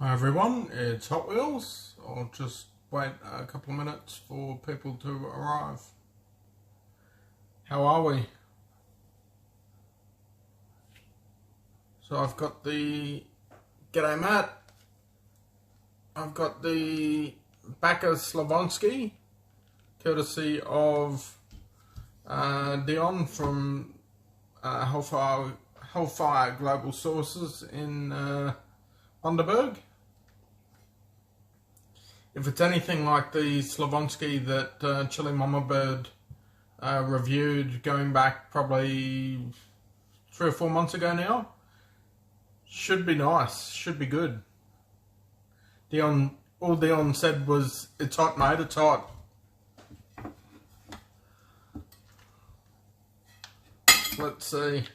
Hi everyone, it's Hot Wheels. I'll just wait a couple of minutes for people to arrive. How are we? So I've got the G'day Matt. I've got the Backa Slavonski, courtesy of Dion from Hellfire Global Sources in Underberg. If it's anything like the Slavonski that Chili Mama Bird reviewed going back probably 3 or 4 months ago now, should be nice, should be good. All Dion said was, "It's hot, mate, it's hot." Let's see.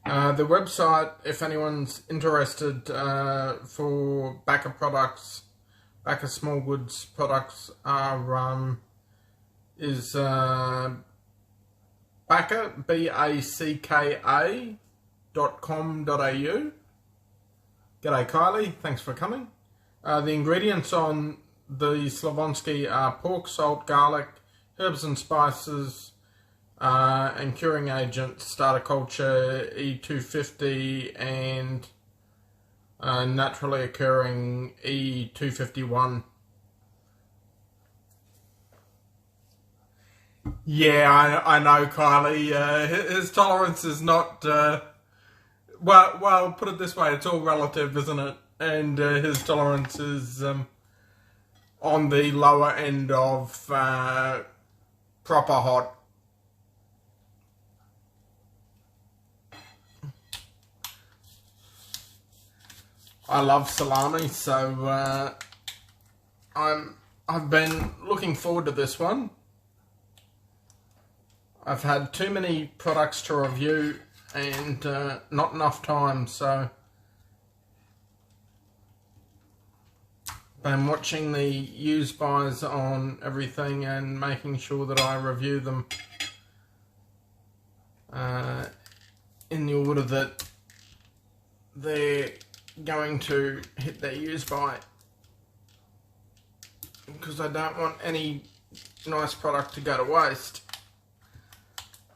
The website, if anyone's interested for Backa products, Backa small goods products, is Backa, BACKA.com.au. G'day Kylie, thanks for coming. The ingredients on the Slavonski are pork, salt, garlic, herbs and spices, and curing agent, starter culture, E250, and naturally occurring E251. Yeah, I know, Kylie. His tolerance is not, well, put it this way, it's all relative, isn't it? And his tolerance is on the lower end of proper hot. I love salami, so I've been looking forward to this one. I've had too many products to review and not enough time, so I'm watching the use buys on everything and making sure that I review them in the order that they're going to hit their use by, because I don't want any nice product to go to waste,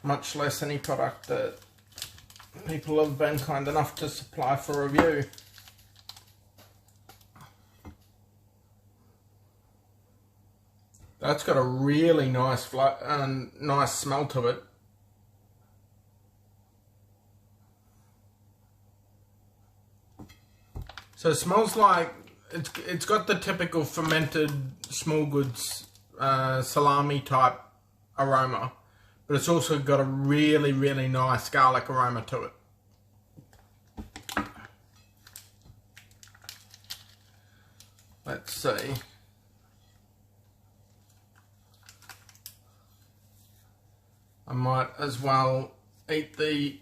much less any product that people have been kind enough to supply for review. That's got a really nice nice smell to it. So it smells like it's got the typical fermented small goods salami type aroma, but it's also got a really, really nice garlic aroma to it. Let's see. I might as well eat the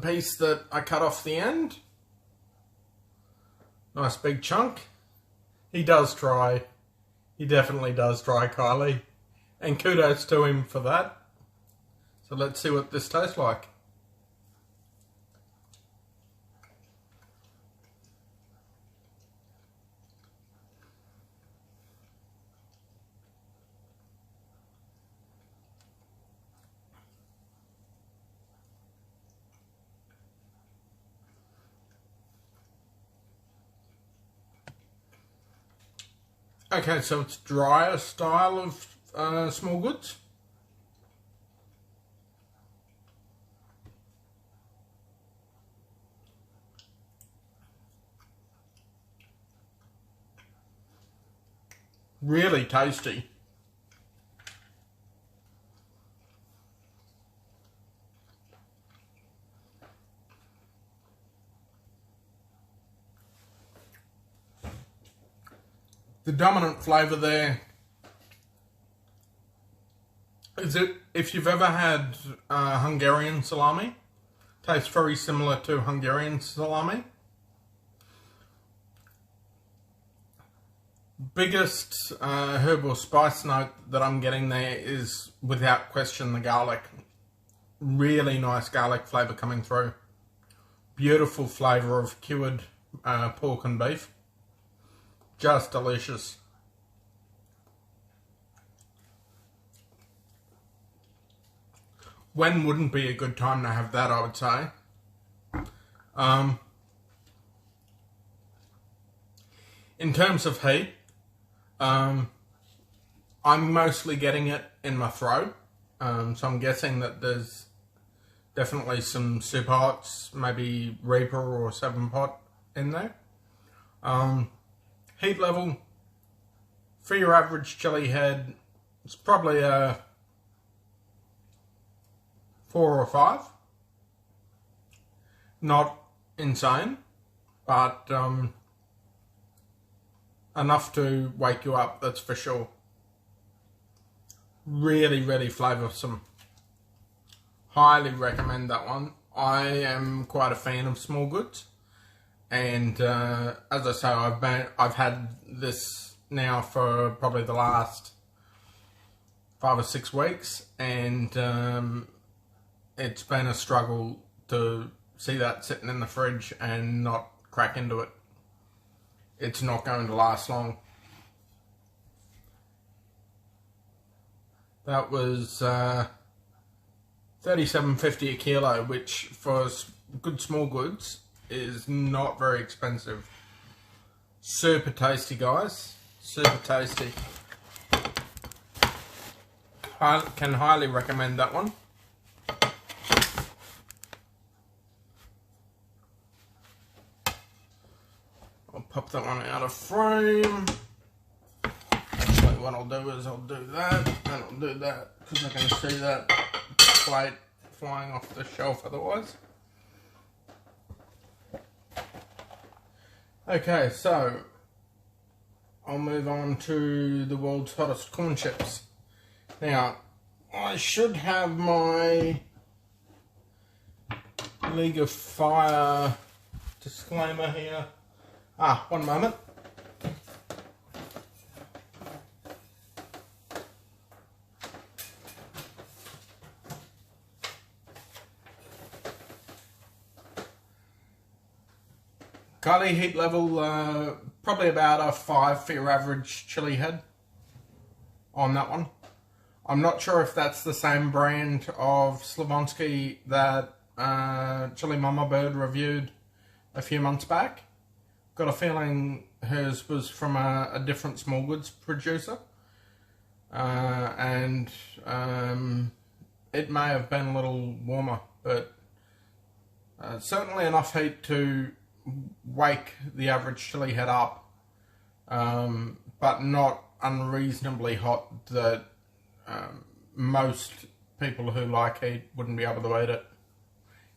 piece that I cut off the end. Nice big chunk. He does try. He definitely does try, Kylie. And kudos to him for that. So let's see what this tastes like. Okay, so it's drier style of small goods. Really tasty. The dominant flavour there is it, if you've ever had Hungarian salami, tastes very similar to Hungarian salami. Biggest herb or spice note that I'm getting there is without question the garlic. Really nice garlic flavour coming through. Beautiful flavour of cured pork and beef. Just delicious. When wouldn't be a good time to have that, I would say. In terms of heat, I'm mostly getting it in my throat. So I'm guessing that there's definitely some super hots, maybe Reaper or 7 pot in there. Heat level, for your average chili head, it's probably a 4 or 5. Not insane, but enough to wake you up, that's for sure. Really, really flavoursome. Highly recommend that one. I am quite a fan of small goods, and as I say, I've had this now for probably the last 5 or 6 weeks, and it's been a struggle to see that sitting in the fridge and not crack into it. It's not going to last long. That was $37.50 a kilo, which for good small goods is not very expensive. Super tasty, guys. Super tasty. I can highly recommend that one. I'll pop that one out of frame. Actually, what I'll do is I'll do that, and I'll do that, because I can see that plate flying off the shelf otherwise. Okay, so I'll move on to the world's hottest corn chips. Now, I should have my League of Fire disclaimer here. One moment. Kylie, heat level, probably about a 5 for your average chili head on that one. I'm not sure if that's the same brand of Slavonski that Chili Mama Bird reviewed a few months back. Got a feeling hers was from a different small goods producer, and it may have been a little warmer, but certainly enough heat to wake the average chili head up, but not unreasonably hot that most people who like heat wouldn't be able to eat it,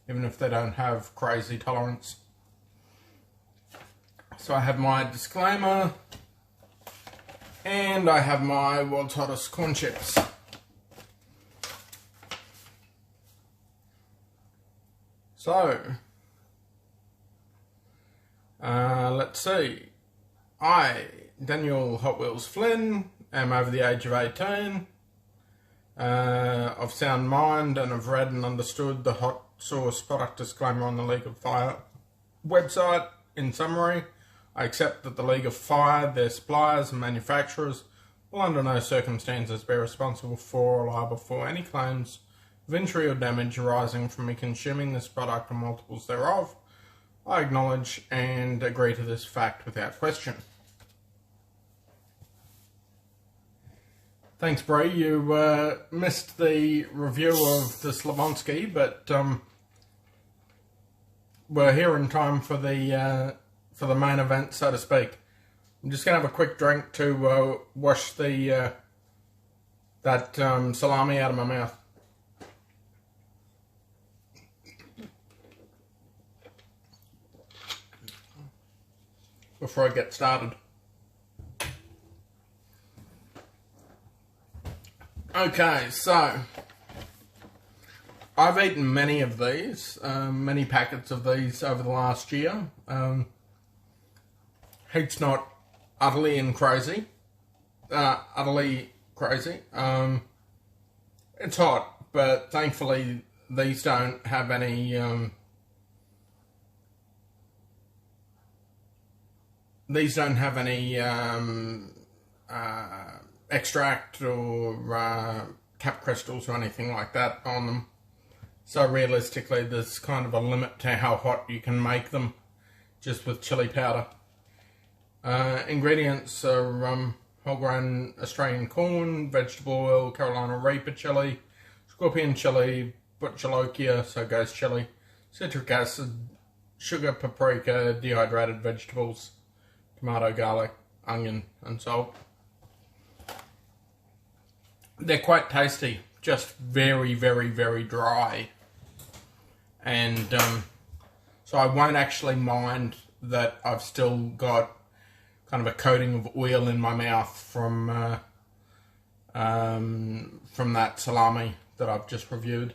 even if they don't have crazy tolerance. So I have my disclaimer, and I have my world's hottest corn chips. So, let's see. I, Daniel Hot Wheels Flynn, am over the age of 18, of sound mind, and have read and understood the hot sauce product disclaimer on the League of Fire website. In summary, I accept that the League of Fire, their suppliers and manufacturers will under no circumstances be responsible for or liable for any claims of injury or damage arising from me consuming this product or multiples thereof. I acknowledge and agree to this fact without question. Thanks, Bree. You missed the review of the Slavonski, but we're here in time for the main event, so to speak. I'm just going to have a quick drink to wash the that salami out of my mouth. Before I get started. Okay, so I've eaten many of these, many packets of these over the last year. Heat's not utterly crazy. It's hot, but thankfully these don't have any these don't have any extract or cap crystals or anything like that on them. So realistically, there's kind of a limit to how hot you can make them just with chili powder. Ingredients are whole grain Australian corn, vegetable oil, Carolina Reaper chili, scorpion chili, butchalokia, so ghost chili, citric acid, sugar, paprika, dehydrated vegetables, tomato, garlic, onion and salt. They're quite tasty, just very, very, very dry. And so I won't actually mind that I've still got kind of a coating of oil in my mouth from that salami that I've just reviewed,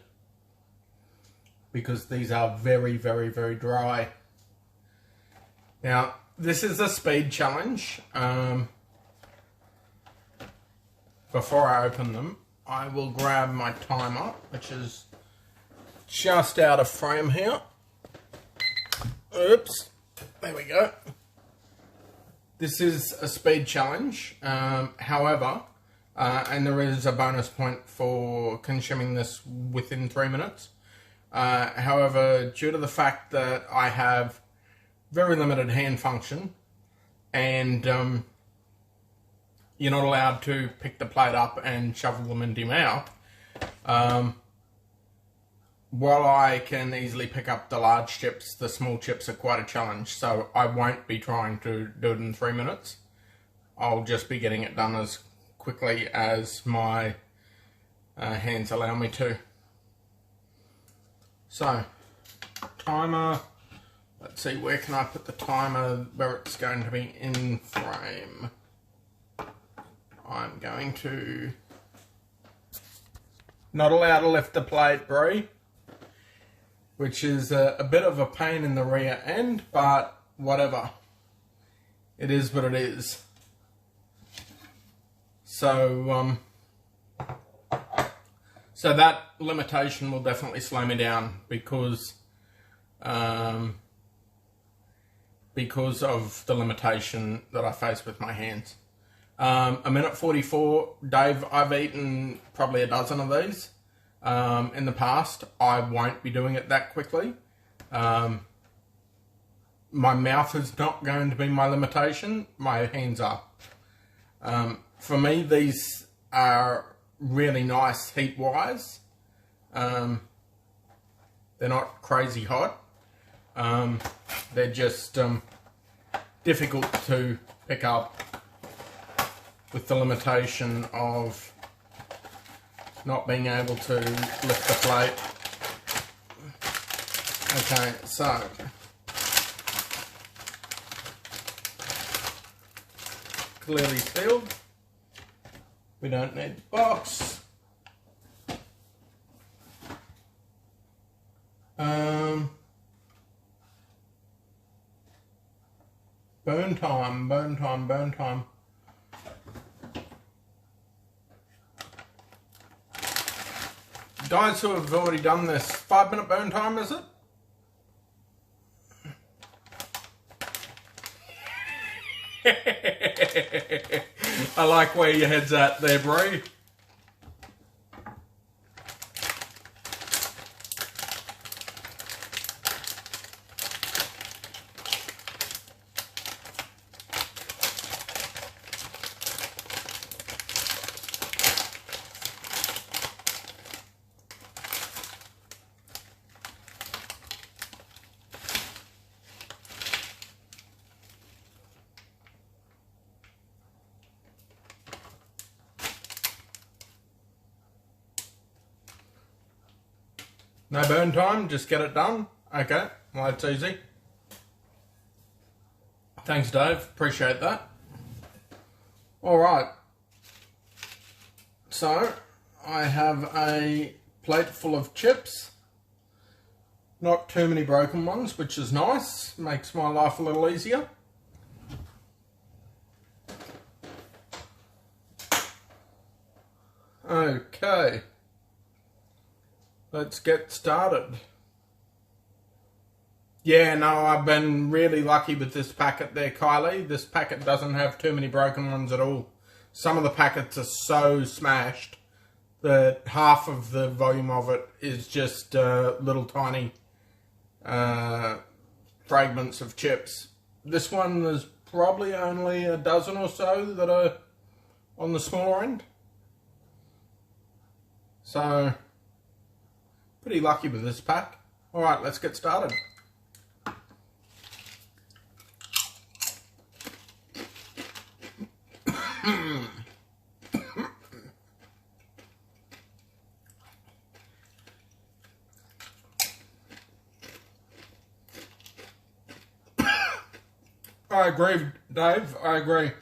because these are very, very, very dry. Now, this is a speed challenge. Before I open them, I will grab my timer, which is just out of frame here. Oops, there we go. This is a speed challenge, however, and there is a bonus point for consuming this within 3 minutes. However, due to the fact that I have very limited hand function, and you're not allowed to pick the plate up and shovel them into your mouth, while I can easily pick up the large chips, the small chips are quite a challenge, so I won't be trying to do it in 3 minutes. I'll just be getting it done as quickly as my hands allow me to. So, timer, let's see, where can I put the timer where it's going to be in frame? I'm going to... Not allowed to lift the plate, Brie, which is a bit of a pain in the rear end, but whatever. It is what it is. So, so that limitation will definitely slow me down because of the limitation that I face with my hands. A minute 44, Dave, I've eaten probably a dozen of these in the past. I won't be doing it that quickly. My mouth is not going to be my limitation, my hands are. For me, these are really nice heat-wise. They're not crazy hot. They're just difficult to pick up with the limitation of not being able to lift the plate. Okay, so clearly sealed. We don't need the box. Burn time, burn time, burn time. Guys who have already done this, 5 minute burn time, is it? I like where your head's at there, Brie. No burn time, just get it done. Okay, well that's easy. Thanks, Dave, appreciate that. Alright, so I have a plate full of chips. Not too many broken ones, which is nice, makes my life a little easier. Okay. Let's get started. Yeah, no, I've been really lucky with this packet there, Kylie. This packet doesn't have too many broken ones at all. Some of the packets are so smashed that half of the volume of it is just little tiny fragments of chips. This one is probably only a dozen or so that are on the smaller end. So, pretty lucky with this pack. Alright, let's get started. I agree, Dave. I agree.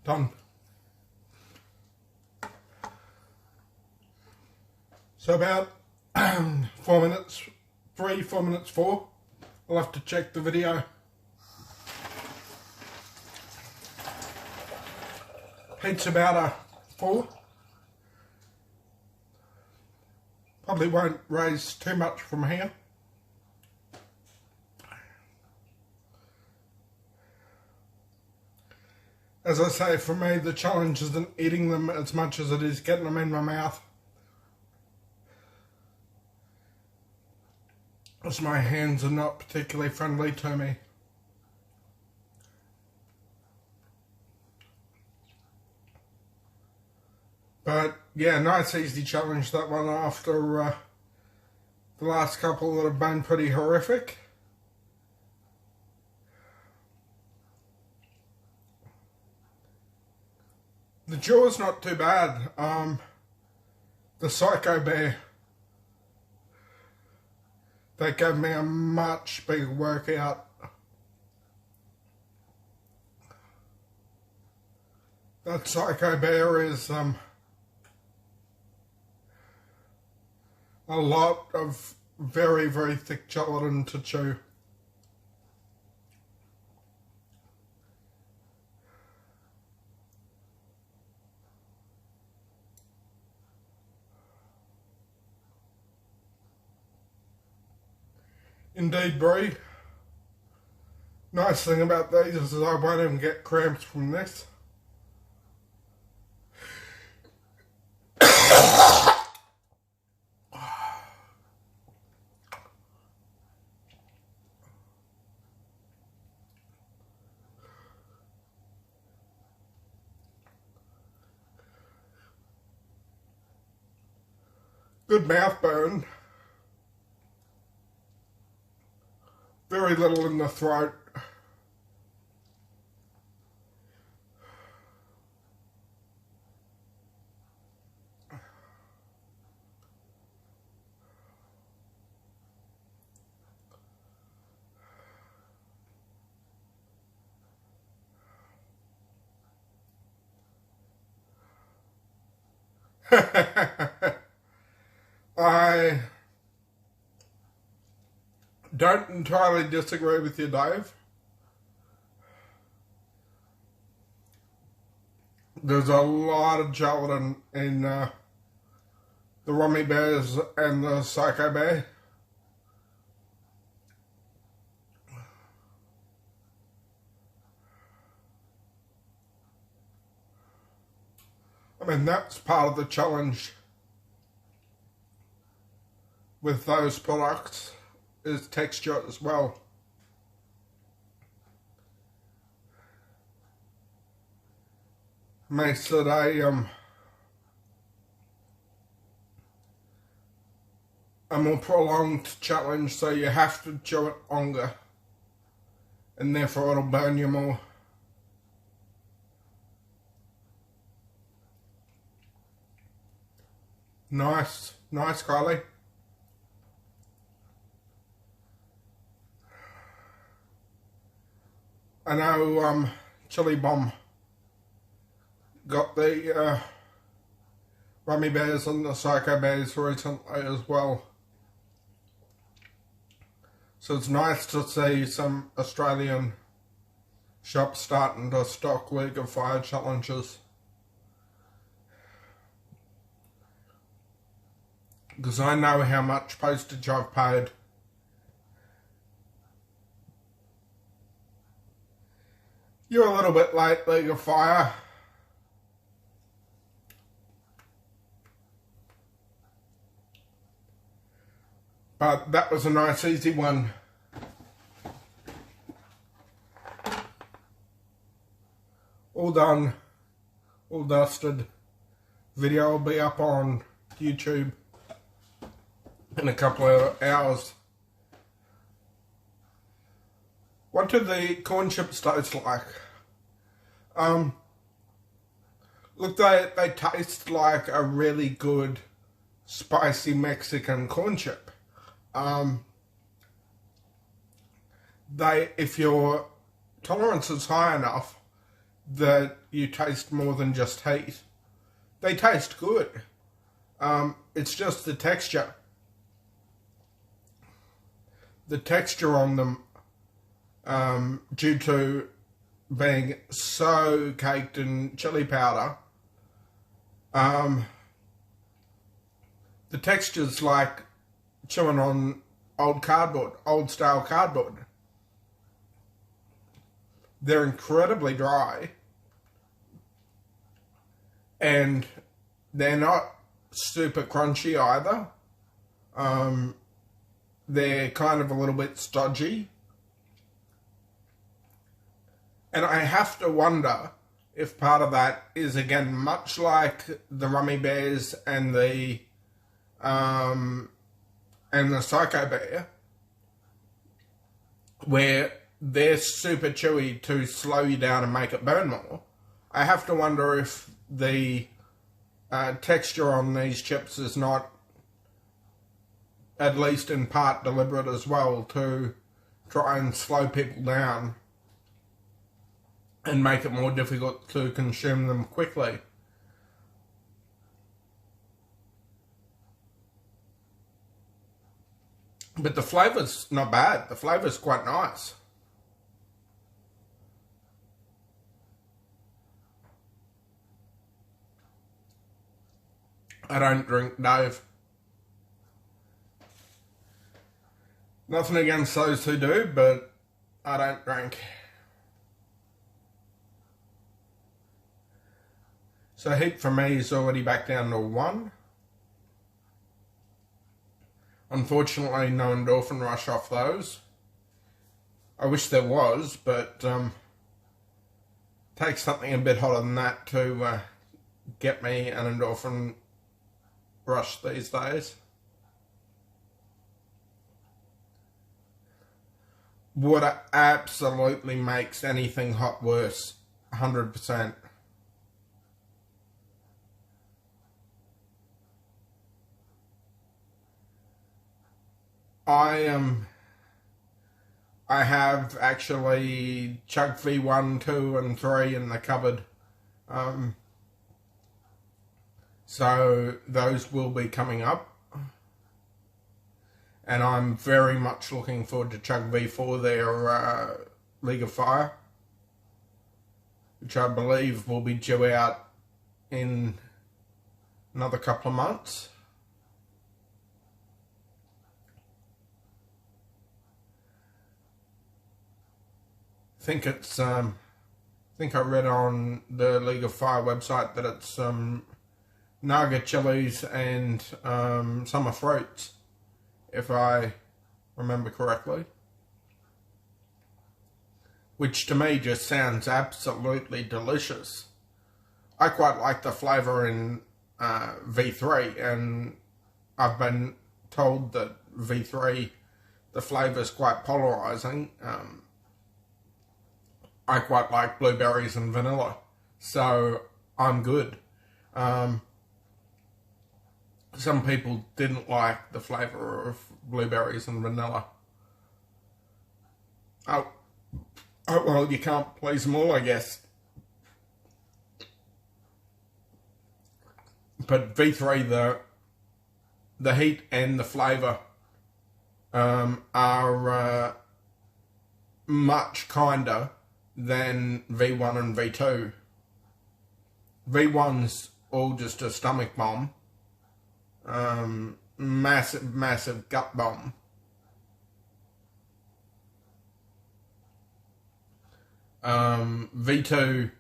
Done. So about 4 minutes, 4 minutes 4. I'll have to check the video. Heat's about a 4. Probably won't raise too much from here. As I say, for me, the challenge isn't eating them as much as it is getting them in my mouth. As my hands are not particularly friendly to me. But yeah, nice easy challenge, that one, after the last couple that have been pretty horrific. The jaw's not too bad. The Psycho Bear, they gave me a much bigger workout. That Psycho Bear is a lot of very, very thick gelatin to chew. Indeed, Brie. Nice thing about these is I won't even get cramps from this. Good mouth burn. Very little in the throat. I don't entirely disagree with you, Dave. There's a lot of gelatin in the Rummy Bears and the Psycho Bear. I mean, that's part of the challenge with those products, is texture as well. Makes it a more prolonged challenge, so you have to chew it longer, and therefore it'll burn you more. Nice, nice, Kylie. I know Chili Bomb got the Rummy Bears and the Psycho Bears recently as well. So it's nice to see some Australian shops starting to stock League of Fire challenges. Because I know how much postage I've paid. You're a little bit late, League of Fire. But that was a nice easy one. All done, all dusted. Video will be up on YouTube in a couple of hours. What do the corn chips taste like? Look, they taste like a really good spicy Mexican corn chip. If your tolerance is high enough that you taste more than just heat, they taste good. It's just the texture. The texture on them, due to being so caked in chili powder, the texture's like chewing on old cardboard, old style cardboard. They're incredibly dry, and they're not super crunchy either. They're kind of a little bit stodgy. And I have to wonder if part of that is, again, much like the Rummy Bears and the Psycho Bear, where they're super chewy to slow you down and make it burn more. I have to wonder if the texture on these chips is not, at least in part, deliberate as well, to try and slow people down and make it more difficult to consume them quickly. But the flavour's not bad. The flavour's quite nice. I don't drink, Dave. Nothing against those who do, but I don't drink. So heat for me is already back down to 1. Unfortunately, no endorphin rush off those. I wish there was, but takes something a bit hotter than that to get me an endorphin rush these days. Water absolutely makes anything hot worse, 100%. I have actually Chug V1, 2 and 3 in the cupboard. So those will be coming up. And I'm very much looking forward to Chug V4, their League of Fire, which I believe will be due out in another couple of months. I think I read on the League of Fire website that it's Naga chilies and summer fruits, if I remember correctly. Which to me just sounds absolutely delicious. I quite like the flavour in V3, and I've been told that V3, the flavour is quite polarising. I quite like blueberries and vanilla, so I'm good. Some people didn't like the flavour of blueberries and vanilla. Oh, well, you can't please them all, I guess. But V3, the heat and the flavour are much kinder than V1 and V2. V1's all just a stomach bomb. Massive gut bomb. V2,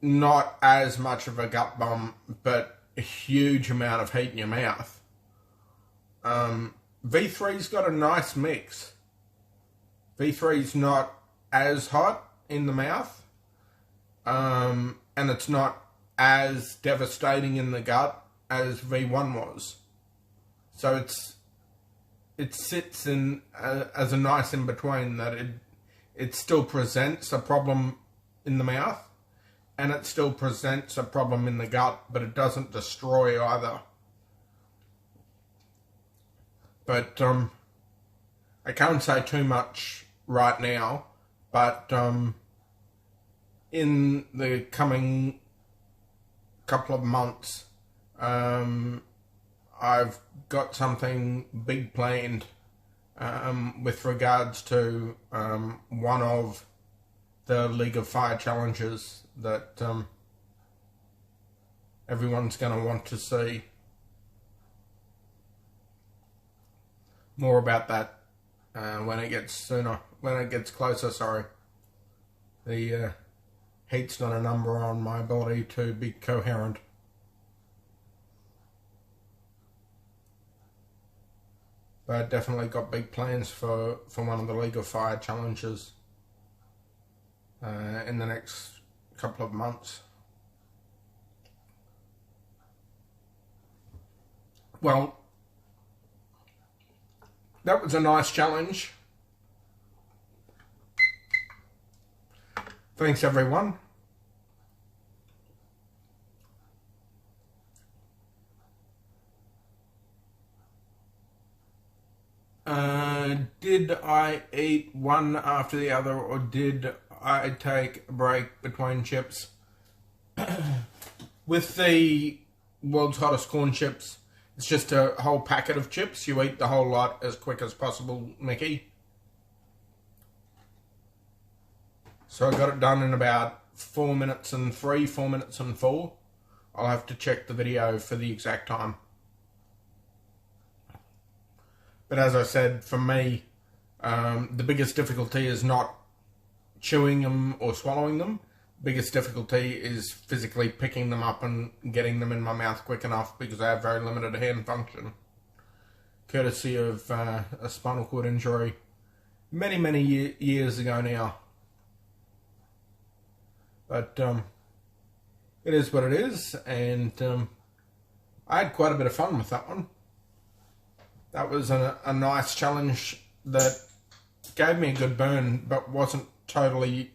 not as much of a gut bomb, but a huge amount of heat in your mouth. V3's got a nice mix. V3's not as hot in the mouth, and it's not as devastating in the gut as V1 was. So it sits in as a nice in between, that it still presents a problem in the mouth and it still presents a problem in the gut, but it doesn't destroy either. But I can't say too much right now, but in the coming couple of months, I've got something big planned with regards to one of the League of Fire challenges that everyone's going to want to see. More about that when it gets closer, sorry. The heat's not a number on my ability to be coherent. But definitely got big plans for one of the League of Fire challenges in the next couple of months. Well, that was a nice challenge. Thanks everyone. Did I eat one after the other, or did I take a break between chips? With the world's hottest corn chips, it's just a whole packet of chips. You eat the whole lot as quick as possible, Mickey. So I got it done in about 4 minutes and 3, 4 minutes and 4. I'll have to check the video for the exact time. But as I said, for me, the biggest difficulty is not chewing them or swallowing them. Biggest difficulty is physically picking them up and getting them in my mouth quick enough, because I have very limited hand function, courtesy of a spinal cord injury many years ago now. But it is what it is, and I had quite a bit of fun with that one. That was a nice challenge that gave me a good burn, but wasn't totally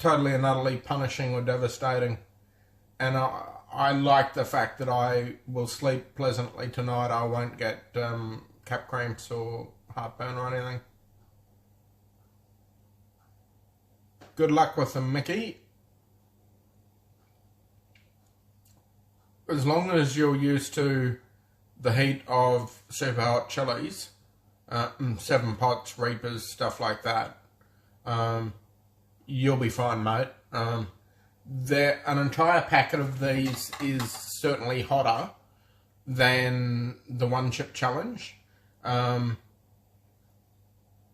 and utterly punishing or devastating. And I like the fact that I will sleep pleasantly tonight. I won't get cap cramps or heartburn or anything. Good luck with them, Mickey. As long as you're used to the heat of super hot chilies, 7 pots, reapers, stuff like that, you'll be fine, mate. An entire packet of these is certainly hotter than the 1 chip challenge.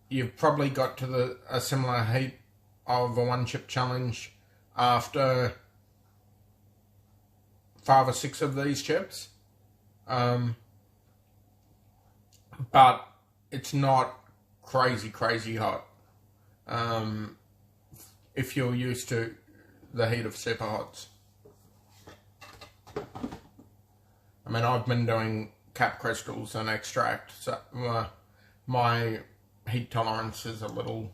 You've probably got to a similar heat of a 1 chip challenge after 5 or 6 of these chips. But it's not crazy hot. If you're used to the heat of super hots. I mean, I've been doing cap crystals and extract, so my heat tolerance is a little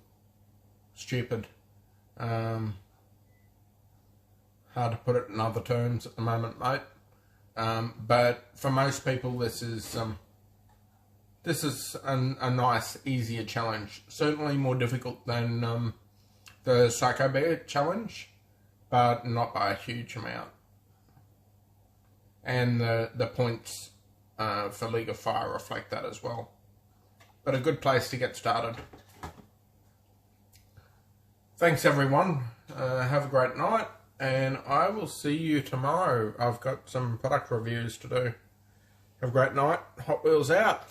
stupid. Hard to put it in other terms at the moment, mate. But for most people, this is a nice, easier challenge. Certainly more difficult than the Psycho Bear challenge, but not by a huge amount. And the points for League of Fire reflect that as well. But a good place to get started. Thanks everyone. Have a great night, and I will see you tomorrow. I've got some product reviews to do. Have a great night. Hot Wheels out.